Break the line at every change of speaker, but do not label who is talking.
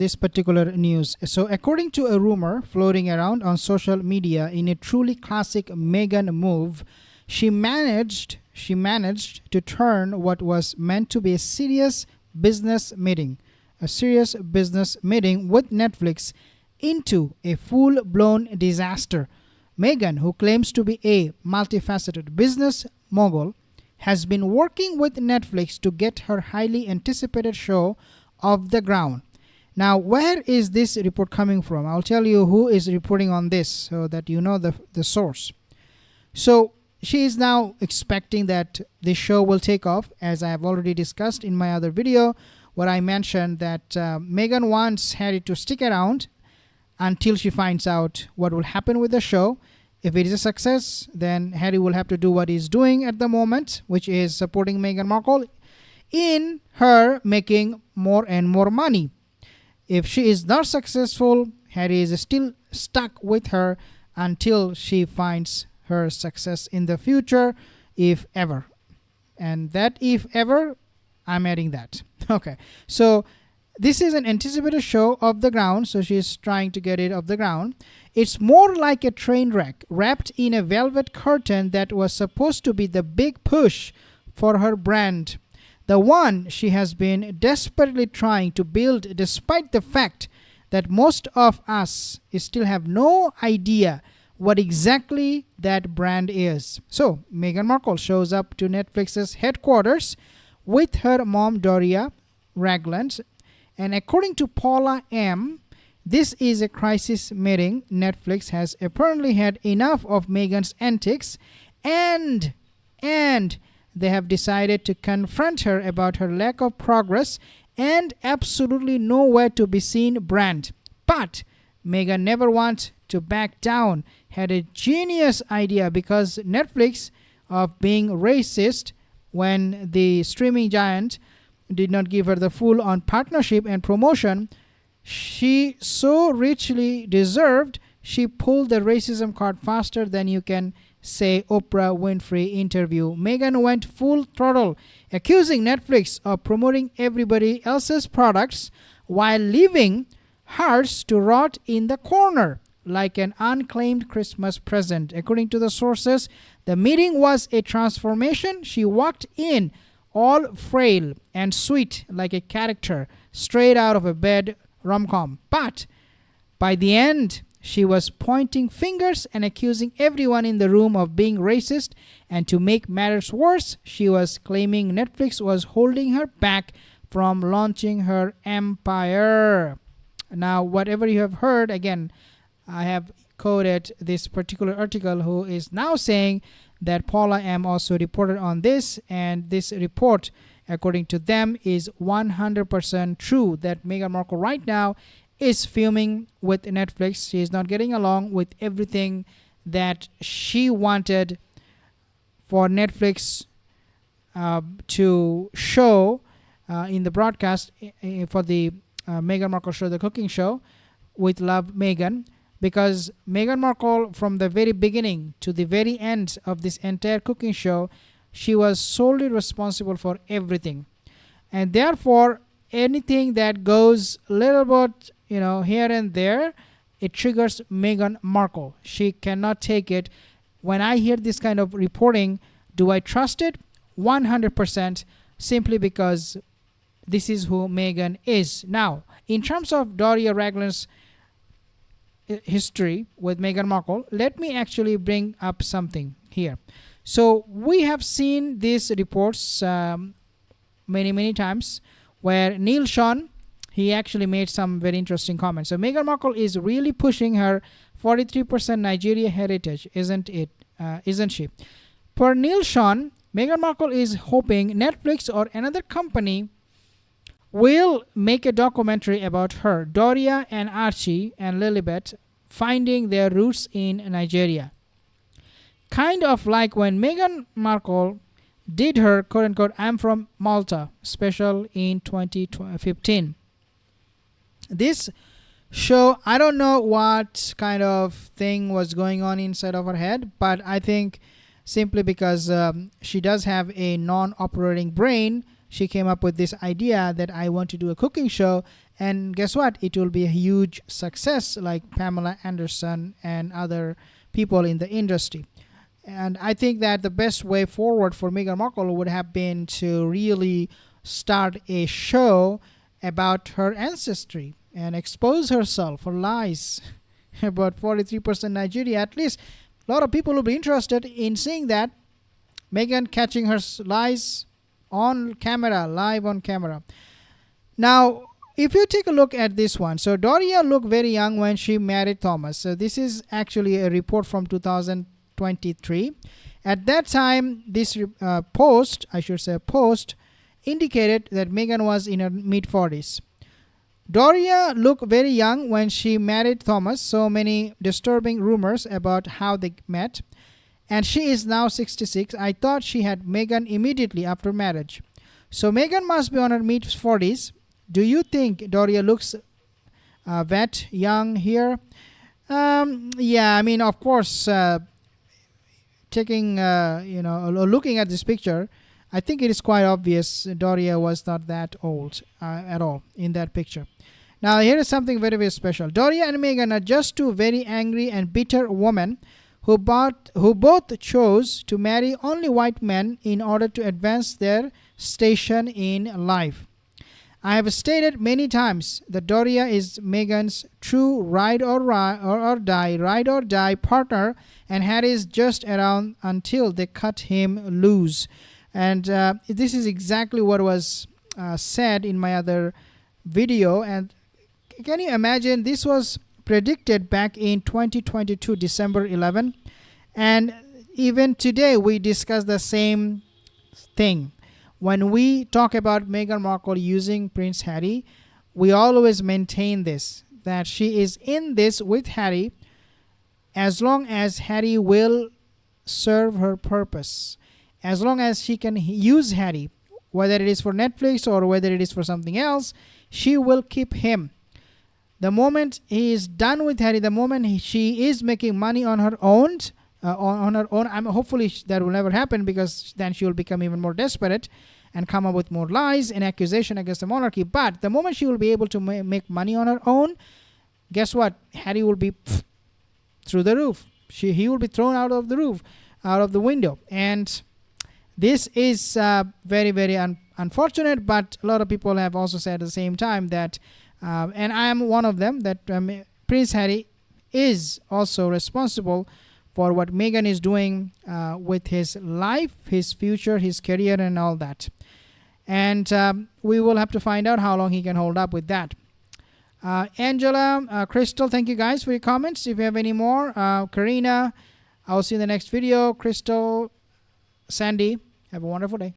this particular news. So, according to a rumor floating around on social media, in a truly classic Meghan move, she managed to turn what was meant to be a serious business meeting with Netflix into a full-blown disaster. Meghan, who claims to be a multifaceted business mogul, has been working with Netflix to get her highly anticipated show off the ground. Now, where is this report coming from? I'll tell you who is reporting on this so that you know the source. So, she is now expecting that this show will take off, as I have already discussed in my other video, where I mentioned that Meghan wants Harry to stick around until she finds out what will happen with the show. If it is a success, then Harry will have to do what he's doing at the moment, which is supporting Meghan Markle in her making more and more money. If she is not successful, Harry is still stuck with her until she finds her success in the future, if ever. And that if ever, I'm adding that. Okay, so this is an anticipated show off the ground, so she's trying to get it off the ground. It's more like a train wreck wrapped in a velvet curtain that was supposed to be the big push for her brand, the one she has been desperately trying to build, despite the fact that most of us still have no idea what exactly that brand is. So, Meghan Markle shows up to Netflix's headquarters with her mom Doria Ragland, and according to Paula M., this is a crisis meeting. Netflix has apparently had enough of Meghan's antics, and they have decided to confront her about her lack of progress and absolutely nowhere to be seen brand. But Meghan never wants to back down. Had a genius idea, because Netflix of being racist when the streaming giant did not give her the full-on partnership and promotion she so richly deserved. She pulled the racism card faster than you can say Oprah Winfrey interview. Meghan went full throttle, accusing Netflix of promoting everybody else's products while leaving hers to rot in the corner like an unclaimed Christmas present. According to the sources, the meeting was a transformation. She walked in all frail and sweet like a character straight out of a bad rom-com. But by the end, she was pointing fingers and accusing everyone in the room of being racist. And to make matters worse, she was claiming Netflix was holding her back from launching her empire. Now, whatever you have heard, again, I have quoted this particular article, who is now saying that Paula M. also reported on this, and this report, according to them, is 100% true, that Meghan Markle right now is fuming with Netflix. She is not getting along with everything that she wanted for Netflix to show in the broadcast for the Meghan Markle show, the cooking show with Love Meghan. Because Meghan Markle, from the very beginning to the very end of this entire cooking show, she was solely responsible for everything. And therefore, anything that goes a little bit, here and there, it triggers Meghan Markle. She cannot take it. When I hear this kind of reporting, do I trust it? 100%, simply because this is who Meghan is. Now, in terms of Doria Ragland's history with Meghan Markle, let me actually bring up something here. So we have seen these reports many times, where Neil Sean, he actually made some very interesting comments. So Meghan Markle is really pushing her 43% Nigeria heritage, isn't she? Per Neil Sean, Meghan Markle is hoping Netflix or another company will make a documentary about her, Doria and Archie and Lilibet finding their roots in Nigeria. Kind of like when Meghan Markle did her quote-unquote I'm from Malta special in 2015. This show, I don't know what kind of thing was going on inside of her head, but I think simply because she does have a non-operating brain, she came up with this idea that I want to do a cooking show, and guess what? It will be a huge success, like Pamela Anderson and other people in the industry. And I think that the best way forward for Meghan Markle would have been to really start a show about her ancestry and expose herself for lies about 43% Nigeria. At least a lot of people will be interested in seeing that. Meghan catching her lies on camera, live on camera. Now, if you take a look at this one, so Doria looked very young when she married Thomas. So this is actually a report from 2023. At that time, this post indicated that Meghan was in her mid-40s. Doria looked very young when she married Thomas. So many disturbing rumors about how they met. And she is now 66. I thought she had Meghan immediately after marriage. So Meghan must be on her mid-40s. Do you think Doria looks that young here? Yeah, I mean, of course, looking at this picture, I think it is quite obvious Doria was not that old at all in that picture. Now, here is something very, very special. Doria and Meghan are just two very angry and bitter women who both chose to marry only white men in order to advance their station in life. I have stated many times that Doria is Meghan's true ride or die partner, and Harry is just around until they cut him loose. And this is exactly what was said in my other video. And can you imagine, this was predicted back in 2022 December 11, and even today we discuss the same thing. When we talk about Meghan Markle using Prince Harry, we always maintain this, that she is in this with Harry as long as Harry will serve her purpose, as long as she can use Harry, whether it is for Netflix or whether it is for something else, she will keep him. The moment he is done with Harry, the moment she is making money on her own, hopefully that will never happen, because then she will become even more desperate and come up with more lies and accusation against the monarchy. But the moment she will be able to make money on her own, guess what? Harry will be through the roof. He will be thrown out of the roof, out of the window. And this is very, very unfortunate. But a lot of people have also said at the same time that, and I am one of them, that Prince Harry is also responsible for what Meghan is doing with his life, his future, his career, and all that. And we will have to find out how long he can hold up with that. Angela, Crystal, thank you guys for your comments. If you have any more, Karina, I'll see you in the next video. Crystal, Sandy, have a wonderful day.